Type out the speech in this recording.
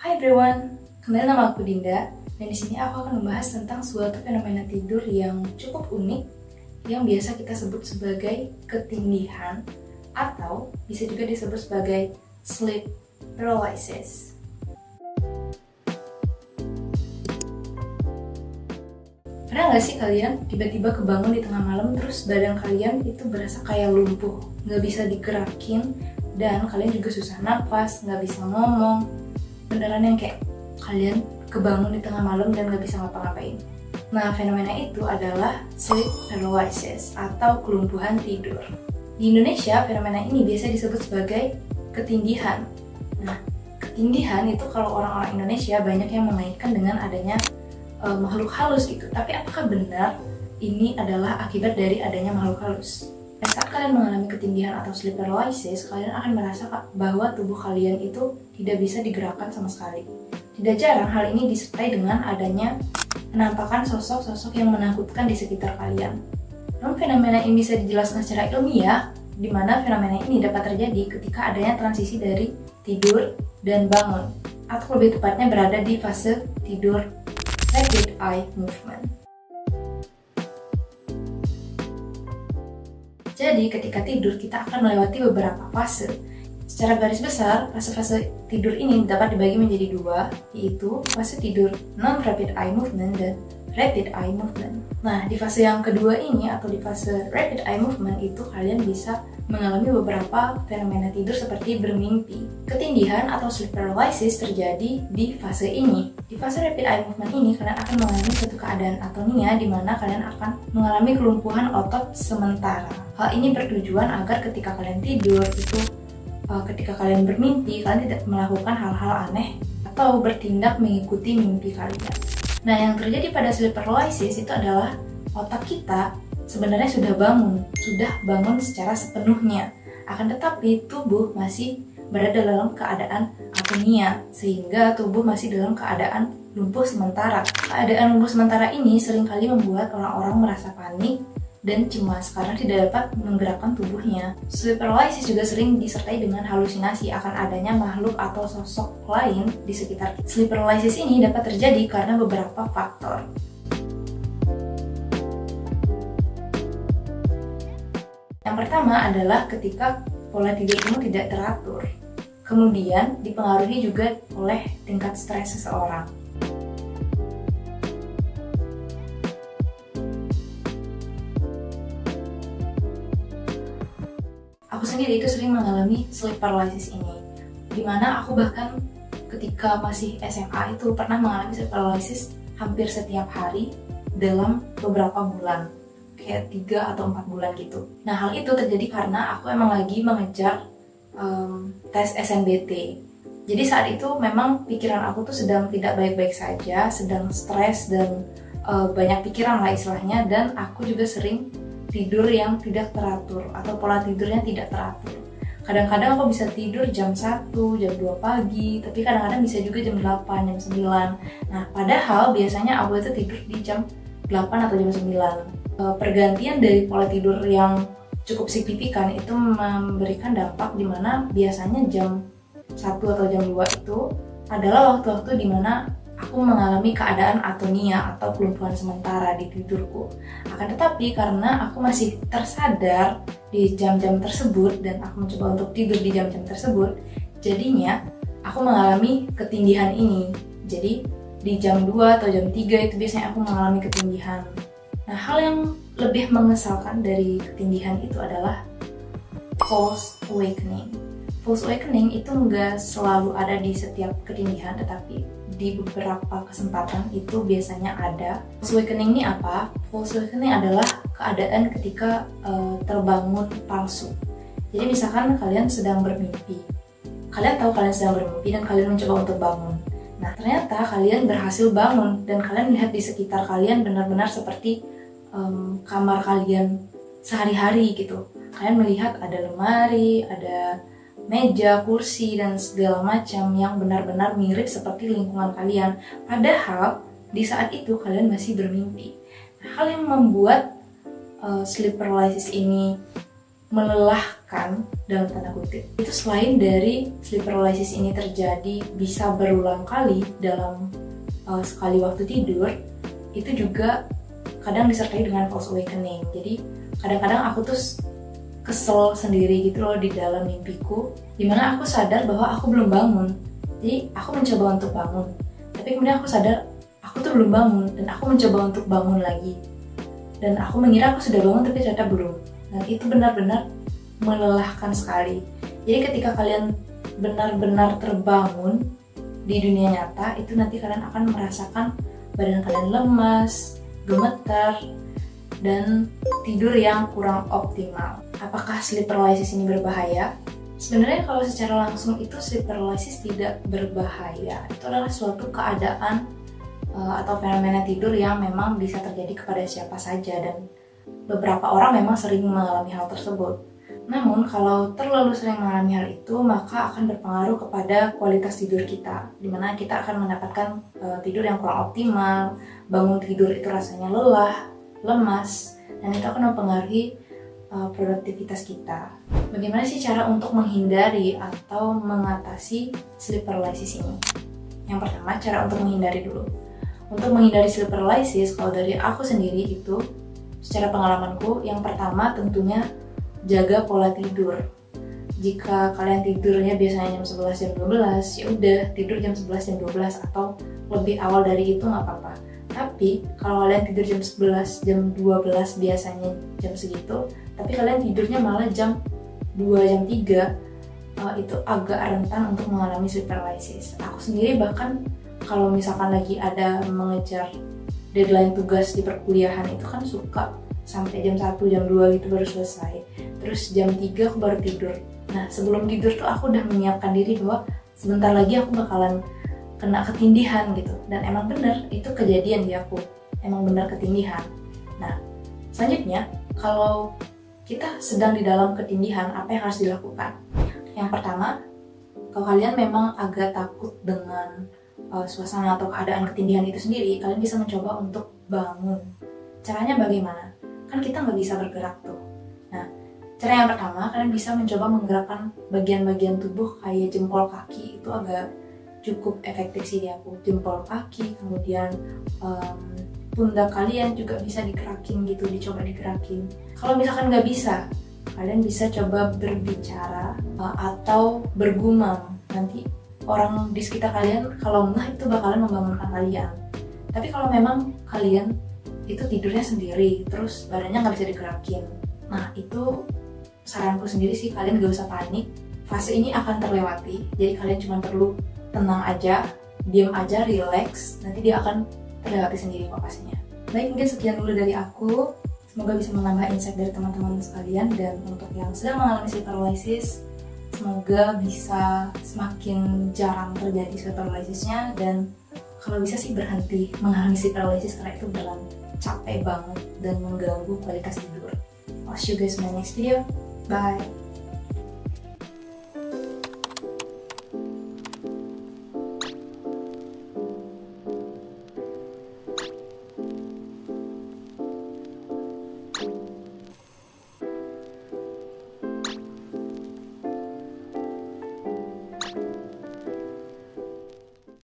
Hai everyone, kenalin nama aku Dinda, dan di sini aku akan membahas tentang suatu fenomena tidur yang cukup unik yang biasa kita sebut sebagai ketindihan atau bisa juga disebut sebagai sleep paralysis. Pernah nggak sih kalian tiba-tiba kebangun di tengah malam terus badan kalian itu berasa kayak lumpuh, nggak bisa digerakin, dan kalian juga susah nafas, nggak bisa ngomong, beneran yang kayak kalian kebangun di tengah malam dan nggak bisa ngapa-ngapain. Nah, fenomena itu adalah sleep paralysis atau kelumpuhan tidur. Di Indonesia, fenomena ini biasa disebut sebagai ketindihan. Nah, ketindihan itu kalau orang-orang Indonesia banyak yang mengaitkan dengan adanya makhluk halus gitu. Tapi apakah benar ini adalah akibat dari adanya makhluk halus? Nah, saat kalian mengalami ketindihan atau sleep paralysis, kalian akan merasa bahwa tubuh kalian itu tidak bisa digerakkan sama sekali. Tidak jarang hal ini disertai dengan adanya penampakan sosok-sosok yang menakutkan di sekitar kalian. Namun fenomena ini bisa dijelaskan secara ilmiah, di mana fenomena ini dapat terjadi ketika adanya transisi dari tidur dan bangun, atau lebih tepatnya berada di fase tidur rapid eye movement. Jadi ketika tidur kita akan melewati beberapa fase. Secara garis besar, fase-fase tidur ini dapat dibagi menjadi dua, yaitu fase tidur non-rapid eye movement dan rapid eye movement. Nah, di fase yang kedua ini atau di fase rapid eye movement itu kalian bisa mengalami beberapa fenomena tidur seperti bermimpi. Ketindihan atau sleep paralysis terjadi di fase ini. Di fase rapid eye movement ini kalian akan mengalami suatu keadaan atonia di mana kalian akan mengalami kelumpuhan otot sementara. Hal ini bertujuan agar ketika kalian tidur itu ketika kalian bermimpi, kalian tidak melakukan hal-hal aneh atau bertindak mengikuti mimpi kalian. Nah, yang terjadi pada sleep paralysis itu adalah otak kita sebenarnya sudah bangun secara sepenuhnya. Akan tetapi tubuh masih berada dalam keadaan atonia, sehingga tubuh masih dalam keadaan lumpuh sementara. Keadaan lumpuh sementara ini seringkali membuat orang-orang merasa panik dan cemas karena tidak dapat menggerakkan tubuhnya. Sleep paralysis juga sering disertai dengan halusinasi akan adanya makhluk atau sosok lain di sekitar kita. Sleep paralysis ini dapat terjadi karena beberapa faktor. Yang pertama adalah ketika pola tidurmu tidak teratur. Kemudian dipengaruhi juga oleh tingkat stres seseorang. Aku sendiri itu sering mengalami sleep paralysis ini, dimana aku bahkan ketika masih SMA itu pernah mengalami sleep paralysis hampir setiap hari dalam beberapa bulan, kayak 3 atau 4 bulan gitu. Nah, hal itu terjadi karena aku emang lagi mengejar tes SNBT. Jadi saat itu memang pikiran aku tuh sedang tidak baik-baik saja, sedang stres dan banyak pikiran lah istilahnya, dan aku juga sering tidur yang tidak teratur atau pola tidurnya tidak teratur. Kadang-kadang aku bisa tidur jam 1, jam 2 pagi, tapi kadang-kadang bisa juga jam 8, jam 9. Nah, padahal biasanya aku itu tidur di jam 8 atau jam 9. Pergantian dari pola tidur yang cukup signifikan itu memberikan dampak di mana biasanya jam 1 atau jam 2 itu adalah waktu-waktu di mana aku mengalami keadaan atonia atau kelumpuhan sementara di tidurku. Akan tetapi karena aku masih tersadar di jam-jam tersebut dan aku mencoba untuk tidur di jam-jam tersebut, jadinya aku mengalami ketindihan ini. Jadi di jam 2 atau jam 3 itu biasanya aku mengalami ketindihan. Nah, hal yang lebih mengesalkan dari ketindihan itu adalah false awakening. False awakening itu nggak selalu ada di setiap ketindihan, tetapi di beberapa kesempatan itu biasanya ada. False awakening ini apa? False awakening adalah keadaan ketika terbangun palsu. Jadi misalkan kalian sedang bermimpi. Kalian tahu kalian sedang bermimpi dan kalian mencoba untuk bangun. Nah, ternyata kalian berhasil bangun dan kalian melihat di sekitar kalian benar-benar seperti kamar kalian sehari-hari gitu. Kalian melihat ada lemari, ada meja, kursi, dan segala macam yang benar-benar mirip seperti lingkungan kalian. Padahal di saat itu kalian masih bermimpi. Hal yang membuat sleep paralysis ini melelahkan dalam tanda kutip. Itu selain dari sleep paralysis ini terjadi bisa berulang kali dalam sekali waktu tidur, itu juga kadang disertai dengan false awakening. Jadi kadang-kadang aku tuh kesel sendiri gitu loh di dalam mimpiku, dimana aku sadar bahwa aku belum bangun. Jadi aku mencoba untuk bangun, tapi kemudian aku sadar aku tuh belum bangun, dan aku mencoba untuk bangun lagi, dan aku mengira aku sudah bangun tapi ternyata belum. Dan itu benar-benar melelahkan sekali. Jadi ketika kalian benar-benar terbangun di dunia nyata, itu nanti kalian akan merasakan badan kalian lemas, gemetar, dan tidur yang kurang optimal. Apakah sleep paralysis ini berbahaya? Sebenarnya kalau secara langsung itu sleep paralysis tidak berbahaya. Itu adalah suatu keadaan atau fenomena tidur yang memang bisa terjadi kepada siapa saja, dan beberapa orang memang sering mengalami hal tersebut. Namun kalau terlalu sering mengalami hal itu, maka akan berpengaruh kepada kualitas tidur kita, dimana kita akan mendapatkan tidur yang kurang optimal, bangun tidur itu rasanya lelah, lemas, dan itu akan mempengaruhi produktivitas kita. Bagaimana sih cara untuk menghindari atau mengatasi sleep paralysis ini? Yang pertama, cara untuk menghindari dulu. Untuk menghindari sleep paralysis, kalau dari aku sendiri itu, secara pengalamanku, yang pertama tentunya jaga pola tidur. Jika kalian tidurnya biasanya jam 11, jam 12, ya udah tidur jam 11, jam 12, atau lebih awal dari itu nggak apa-apa. Tapi kalau kalian tidur jam 11, jam 12 biasanya jam segitu, tapi kalian tidurnya malah jam 2, jam 3, itu agak rentan untuk mengalami sleep paralysis. Aku sendiri bahkan kalau misalkan lagi ada mengejar deadline tugas di perkuliahan, itu kan suka sampai jam 1, jam 2 gitu baru selesai. Terus jam 3 aku baru tidur. Nah, sebelum tidur tuh aku udah menyiapkan diri bahwa sebentar lagi aku bakalan kena ketindihan gitu. Dan emang bener, itu kejadian di aku. Emang bener ketindihan. Nah, selanjutnya, kalau kita sedang di dalam ketindihan, apa yang harus dilakukan? Yang pertama, kalau kalian memang agak takut dengan suasana atau keadaan ketindihan itu sendiri, kalian bisa mencoba untuk bangun. Caranya bagaimana? Kan kita nggak bisa bergerak tuh. Nah, cara yang pertama, kalian bisa mencoba menggerakkan bagian-bagian tubuh kayak jempol kaki. Itu agak cukup efektif sih di aku. Jempol kaki, kemudian pundak kalian juga bisa digerakin gitu, dicoba digerakin. Kalau misalkan nggak bisa, kalian bisa coba berbicara atau bergumam. Nanti orang di sekitar kalian kalau nggak itu bakalan membangunkan kalian. Tapi kalau memang kalian itu tidurnya sendiri, terus badannya nggak bisa digerakin, nah itu saranku sendiri sih, kalian gak usah panik. Fase ini akan terlewati, jadi kalian cuma perlu tenang aja, diam aja, relax, nanti dia akan terlewati sendiri kok pastinya. Baik, mungkin sekian dulu dari aku. Semoga bisa menambah insight dari teman-teman sekalian, dan untuk yang sedang mengalami sleep paralysis, semoga bisa semakin jarang terjadi sleep paralysisnya, dan kalau bisa sih berhenti mengalami sleep paralysis karena itu beneran capek banget dan mengganggu kualitas tidur. I'll see you guys in my next video. Bye!